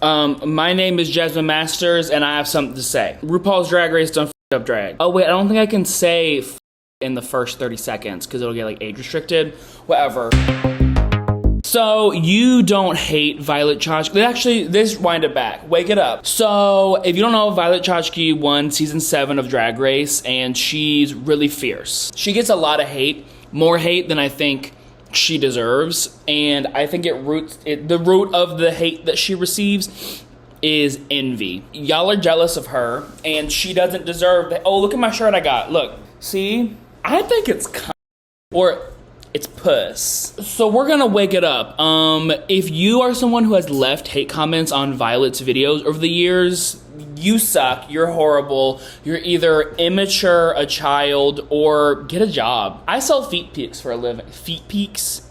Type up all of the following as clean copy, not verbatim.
My name is Jasmine Masters, and I have something to say. RuPaul's Drag Race done f***ed up drag. Oh wait, I don't think I can say f*** in the first 30 seconds because it'll get like age restricted. Whatever. So you don't hate Violet Chachki. Actually, this wind it back. Wake it up. So if you don't know, Violet Chachki won season 7 of Drag Race, and she's really fierce. She gets a lot of hate, more hate than I think she deserves, and I think the root of the hate that she receives is envy. Y'all are jealous of her, and she doesn't deserve that. Oh, look at my shirt I got. Look, see? I think it's or it's puss. So we're gonna wake it up. If you are someone who has left hate comments on Violet's videos over the years, you suck, you're horrible, you're either immature, a child, or get a job. I sell feet pics for a living. Feet pics?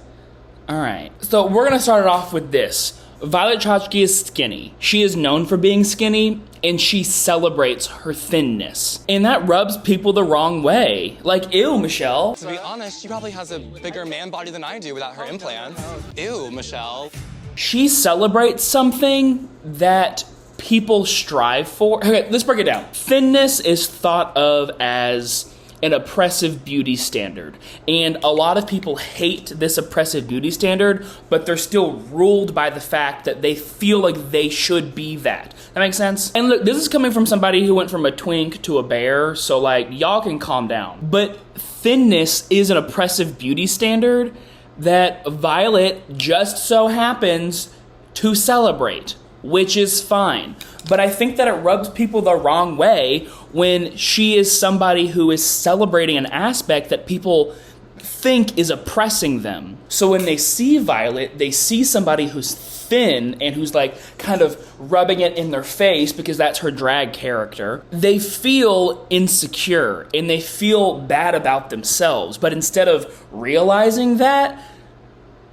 All right. So we're gonna start it off with this. Violet Chachki is skinny. She is known for being skinny, and she celebrates her thinness. And that rubs people the wrong way. Like, ew, Michelle. To be honest, she probably has a bigger man body than I do without her implants. Ew, Michelle. She celebrates something that people strive for. Okay, let's break it down. Thinness is thought of as an oppressive beauty standard. And a lot of people hate this oppressive beauty standard, but they're still ruled by the fact that they feel like they should be that. That makes sense? And look, this is coming from somebody who went from a twink to a bear, so like, y'all can calm down. But thinness is an oppressive beauty standard that Violet just so happens to celebrate, which is fine. But I think that it rubs people the wrong way when she is somebody who is celebrating an aspect that people think is oppressing them. So when they see Violet, they see somebody who's thin and who's like kind of rubbing it in their face because that's her drag character. They feel insecure and they feel bad about themselves. But instead of realizing that,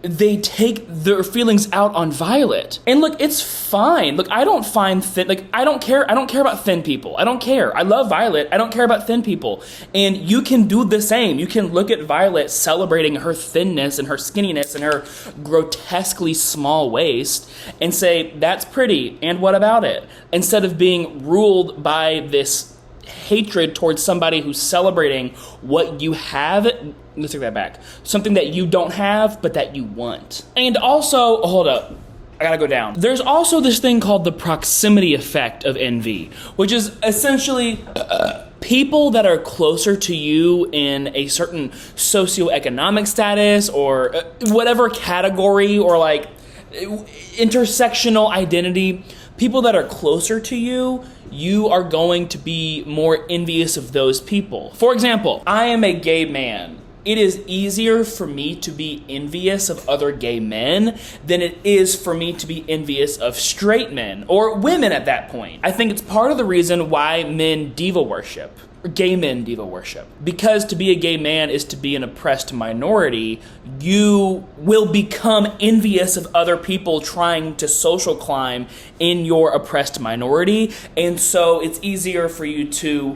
they take their feelings out on Violet. And look, it's fine. Look, I don't find I don't care about thin people. I don't care. I love Violet. I don't care about thin people. And you can do the same. You can look at Violet celebrating her thinness and her skinniness and her grotesquely small waist and say, that's pretty, and what about it? Instead of being ruled by this hatred towards somebody who's celebrating what you have. Let's take that back. Something that you don't have, but that you want. And also, hold up, I gotta go down. There's also this thing called the proximity effect of envy, which is essentially people that are closer to you in a certain socioeconomic status or whatever category or like intersectional identity. People that are closer to you, you are going to be more envious of those people. For example, I am a gay man. It is easier for me to be envious of other gay men than it is for me to be envious of straight men or women at that point. I think it's part of the reason why men diva worship. Gay men diva worship. Because to be a gay man is to be an oppressed minority, you will become envious of other people trying to social climb in your oppressed minority. And so it's easier for you to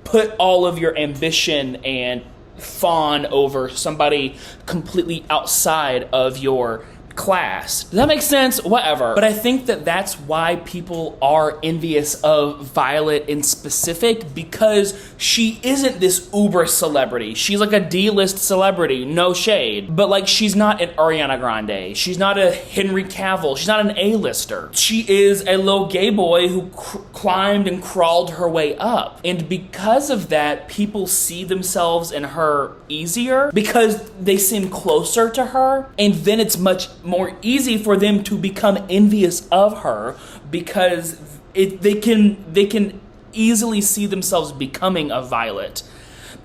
put all of your ambition and fawn over somebody completely outside of your class. Does that make sense? Whatever. But I think that that's why people are envious of Violet in specific, because she isn't this uber celebrity. She's like a D-list celebrity, no shade. But like, she's not an Ariana Grande. She's not a Henry Cavill. She's not an A-lister. She is a little gay boy who climbed and crawled her way up. And because of that, people see themselves in her easier because they seem closer to her. And then it's much more easy for them to become envious of her because they can easily see themselves becoming a Violet.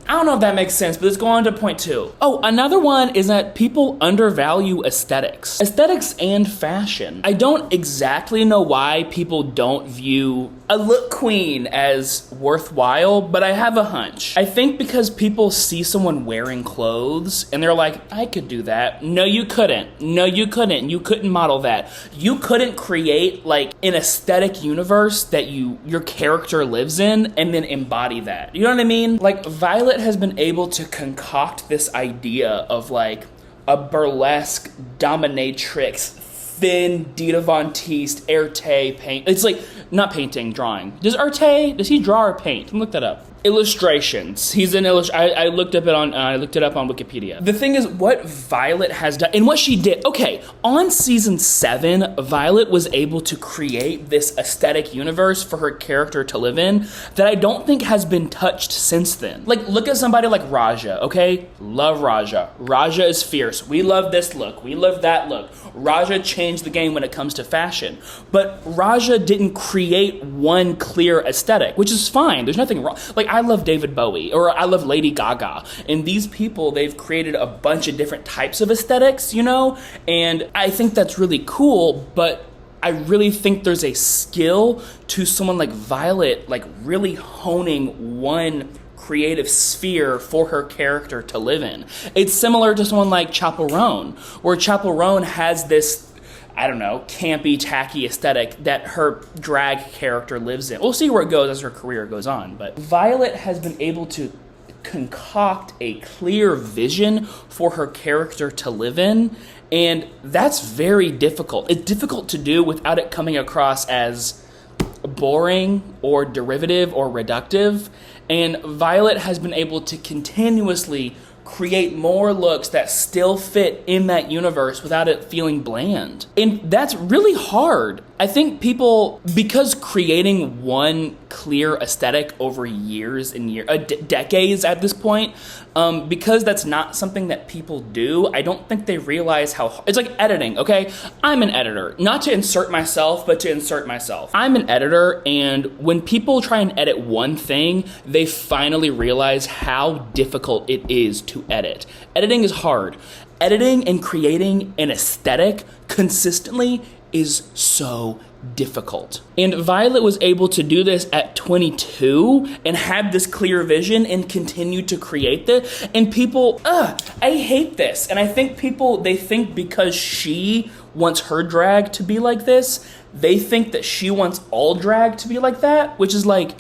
I don't know if that makes sense, but let's go on to point 2. Oh, another one is that people undervalue aesthetics. Aesthetics and fashion. I don't exactly know why people don't view a look queen as worthwhile, but I have a hunch. I think because people see someone wearing clothes and they're like, I could do that. No, you couldn't. No, you couldn't. You couldn't model that. You couldn't create like an aesthetic universe that your character lives in and then embody that. You know what I mean? Like, Violet has been able to concoct this idea of like a burlesque dominatrix thin Dita Von Teese, Erte paint. It's like, not painting, drawing. Does he draw or paint? Look that up. Illustrations. He's an I looked it up on Wikipedia. The thing is, what Violet has done, and what she did, okay, on season 7, Violet was able to create this aesthetic universe for her character to live in that I don't think has been touched since then. Like, look at somebody like Raja, okay? Love Raja. Raja is fierce. We love this look. We love that look. Raja changed the game when it comes to fashion. But Raja didn't create one clear aesthetic, which is fine. There's nothing wrong. Like, I love David Bowie, or I love Lady Gaga. And these people, they've created a bunch of different types of aesthetics, you know? And I think that's really cool, but I really think there's a skill to someone like Violet, like really honing one creative sphere for her character to live in. It's similar to someone like Chappell Roan, where Chappell Roan has this, I don't know, campy, tacky aesthetic that her drag character lives in. We'll see where it goes as her career goes on, but Violet has been able to concoct a clear vision for her character to live in, and that's very difficult. It's difficult to do without it coming across as boring or derivative or reductive, and Violet has been able to continuously create more looks that still fit in that universe without it feeling bland. And that's really hard. I think people, because creating one clear aesthetic over years and decades at this point, because that's not something that people do, I don't think they realize how, it's like editing, okay? I'm an editor, not to insert myself, but to insert myself. I'm an editor, and when people try and edit one thing, they finally realize how difficult it is to edit. Editing is hard. Editing and creating an aesthetic consistently is so difficult. And Violet was able to do this at 22 and had this clear vision and continue to create this. And people, I hate this. And I think people, they think because she wants her drag to be like this, they think that she wants all drag to be like that, which is like,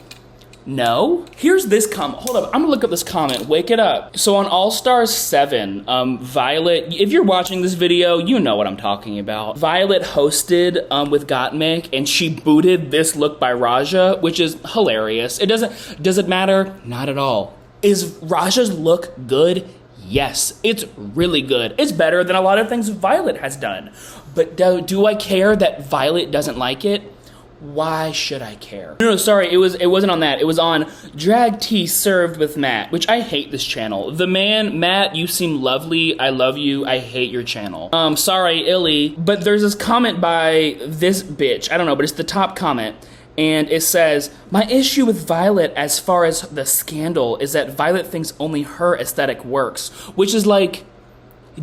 no. Here's this comment. Hold up. I'm gonna look up this comment. Wake it up. So on All Stars 7, Violet, if you're watching this video, you know what I'm talking about. Violet hosted with Gottmik, and she booted this look by Raja, which is hilarious. Does it matter? Not at all. Is Raja's look good? Yes, it's really good. It's better than a lot of things Violet has done. But do I care that Violet doesn't like it? Why should I care? No, sorry, it wasn't on that. It was on Drag Tea Served with Matt, which I hate this channel. The man, Matt, you seem lovely. I love you. I hate your channel. Sorry, Illy, but there's this comment by this bitch. I don't know, but it's the top comment. And it says, my issue with Violet as far as the scandal is that Violet thinks only her aesthetic works, which is like,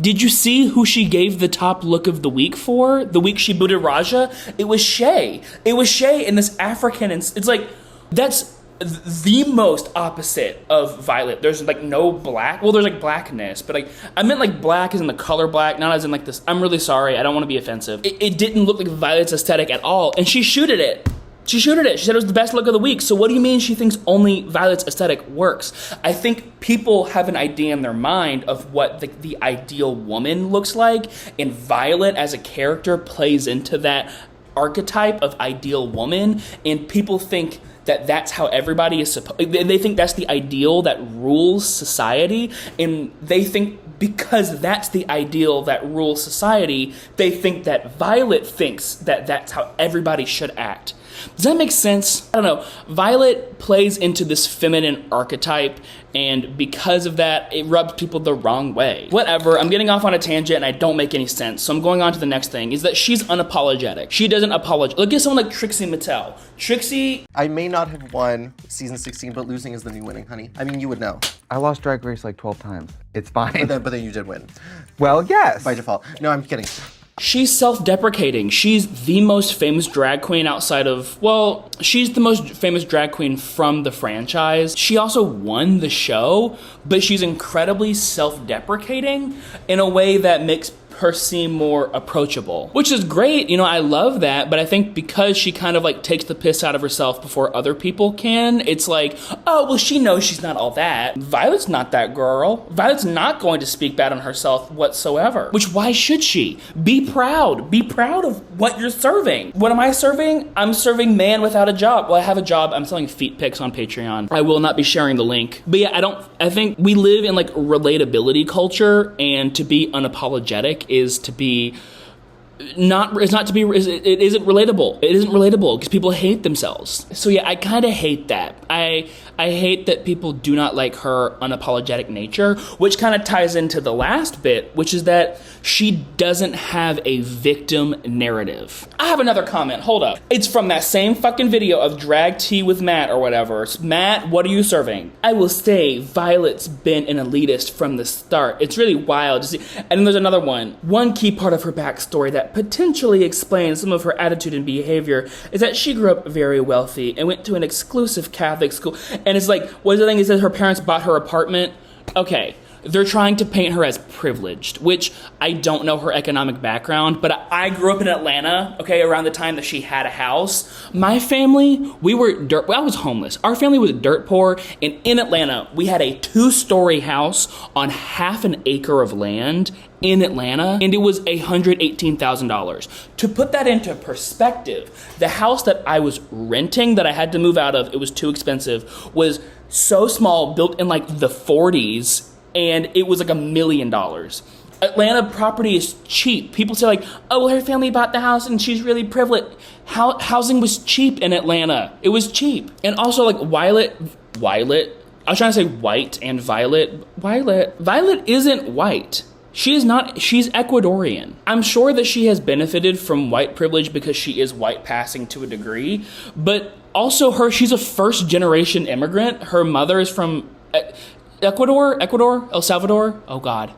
did you see who she gave the top look of the week for? The week she booted Raja? It was Shay. It was Shay in this African, and it's like, that's the most opposite of Violet. There's like no black, well there's like blackness, but like, I meant like black as in the color black, not as in like this, I'm really sorry, I don't want to be offensive. It didn't look like Violet's aesthetic at all, and she shooted it. She shooted it. She said it was the best look of the week. So what do you mean she thinks only Violet's aesthetic works? I think people have an idea in their mind of what the ideal woman looks like, and Violet as a character plays into that archetype of ideal woman, and people think that that's how everybody is supposed, they think that's the ideal that rules society, and they think because that's the ideal that rules society, they think that Violet thinks that that's how everybody should act. Does that make sense? I don't know. Violet plays into this feminine archetype, and because of that, it rubs people the wrong way. Whatever, I'm getting off on a tangent and I don't make any sense, so I'm going on to the next thing, is that she's unapologetic. She doesn't apologize. Look at someone like Trixie Mattel. Trixie... I may not have won season 16, but losing is the new winning, honey. I mean, you would know. I lost Drag Race like 12 times. It's fine. But then you did win. Well, yes. By default. No, I'm kidding. She's self-deprecating. She's the most famous drag queen outside of, well, she's the most famous drag queen from the franchise. She also won the show, but she's incredibly self-deprecating in a way that makes her seem more approachable, which is great. You know, I love that, but I think because she kind of like takes the piss out of herself before other people can, it's like, oh, well, she knows she's not all that. Violet's not that girl. Violet's not going to speak bad on herself whatsoever, which why should she? Be proud. Be proud of what you're serving. What am I serving? I'm serving man without a job. Well, I have a job. I'm selling feet pics on Patreon. I will not be sharing the link. But yeah, I think we live in like relatability culture, and to be unapologetic is to be it isn't relatable. It isn't relatable because people hate themselves. So yeah, I kind of hate that. I hate that people do not like her unapologetic nature, which kind of ties into the last bit, which is that she doesn't have a victim narrative. I have another comment. Hold up. It's from that same fucking video of drag tea with Matt or whatever. Matt, what are you serving? I will say Violet's been an elitist from the start. It's really wild to see. And then there's another one. One key part of her backstory that potentially explains some of her attitude and behavior is that she grew up very wealthy and went to an exclusive Catholic school. And it's like, what is the thing? It says her parents bought her apartment. Okay, they're trying to paint her as privileged, which I don't know her economic background, but I grew up in Atlanta, okay, around the time that she had a house. My family, I was homeless. Our family was dirt poor, and in Atlanta, we had a 2-story house on half an acre of land in Atlanta, and it was $118,000. To put that into perspective, the house that I was renting that I had to move out of, it was too expensive, was so small, built in like the 40s, and it was like $1 million. Atlanta property is cheap. People say like, oh, well, her family bought the house and she's really privileged. Housing was cheap in Atlanta. It was cheap. And also like Violet, I was trying to say white and Violet. Violet isn't white. She is not, she's Ecuadorian. I'm sure that she has benefited from white privilege because she is white passing to a degree, but also she's a first generation immigrant. Her mother is from Ecuador, El Salvador. Oh God,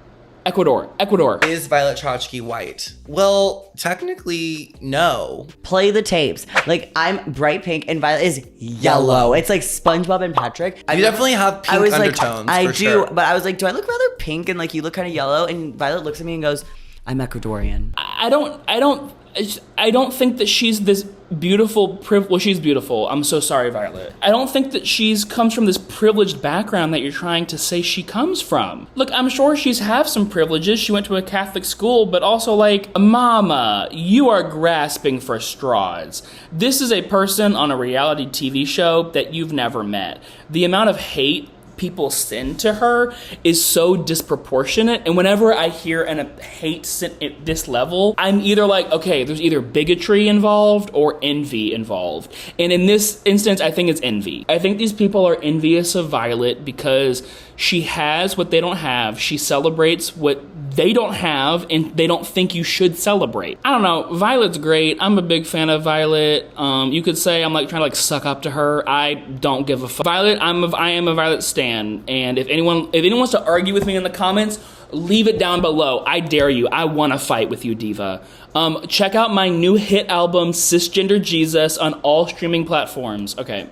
Ecuador. Is Violet Chachki white? Well, technically, no. Play the tapes. Like, I'm bright pink and Violet is yellow. It's like SpongeBob and Patrick. You definitely have pink undertones. I do, sure. but I was like, do I look rather pink and like you look kind of yellow? And Violet looks at me and goes, I'm Ecuadorian. I don't think that she's this beautiful, well, she's beautiful. I'm so sorry, Violet. I don't think that comes from this privileged background that you're trying to say she comes from. Look, I'm sure she's have some privileges. She went to a Catholic school, but also like, mama, you are grasping for straws. This is a person on a reality TV show that you've never met. The amount of hate people send to her is so disproportionate, and whenever I hear a hate sent at this level, I'm either like, okay, there's either bigotry involved or envy involved, and in this instance I think it's envy. I think these people are envious of Violet because she has what they don't have. She celebrates what they don't have, and they don't think you should celebrate. I don't know. Violet's great. I'm a big fan of Violet. You could say I'm like trying to like suck up to her. I don't give a fuck. Violet, I am a Violet stan, and if anyone wants to argue with me in the comments, leave it down below. I dare you. I want to fight with you, diva. Check out my new hit album, Cisgender Jesus, on all streaming platforms. Okay.